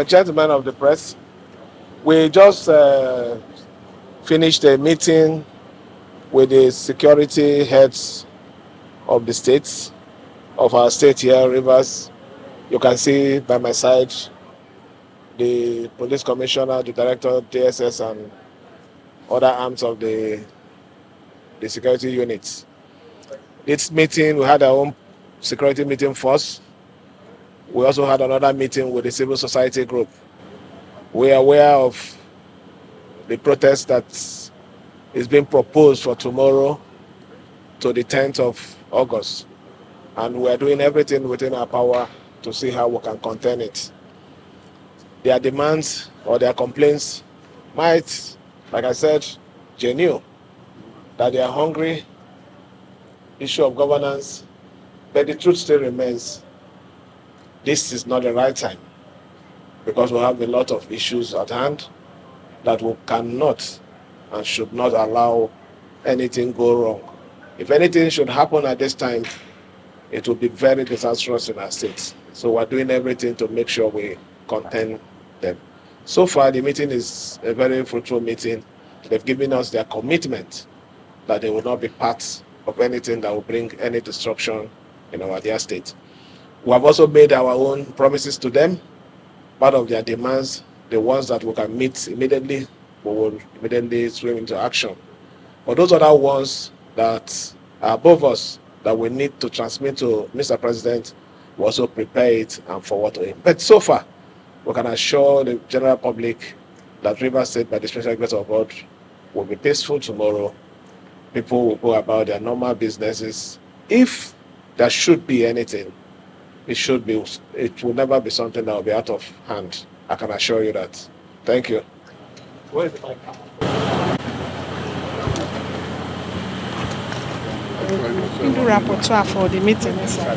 gentlemen of the press, we just finished a meeting with the security heads of the states, of our state here, Rivers. You can see by my side the police commissioner, the director, DSS, and other arms of the security units. This meeting, we had our own security meeting first. We also had another meeting with the civil society group. We are aware of the protest that is being proposed for tomorrow to the 10th of August. And we are doing everything within our power to see how we can contain it. Their demands or their complaints might, like I said, genuine, that they are hungry, issue of governance, but the truth still remains, this is not the right time, because we have a lot of issues at hand that we cannot and should not allow anything go wrong. If anything should happen at this time, it will be very disastrous in our state. So we're doing everything to make sure we contain them. So far, the meeting is a very fruitful meeting. They've given us their commitment that they will not be part of anything that will bring any destruction in our dear state. We have also made our own promises to them. Part of their demands, the ones that we can meet immediately, we will immediately swim into action. For those other ones that are above us, that we need to transmit to Mr. President, we also prepare it and forward to him. But so far, we can assure the general public that Rivers State, by the special grace of God, will be peaceful tomorrow. People will go about their normal businesses. If there should be anything, it will never be something that will be out of hand. I can assure you that. Thank you. Where is the mic? You do rapporteur for the meeting, sir.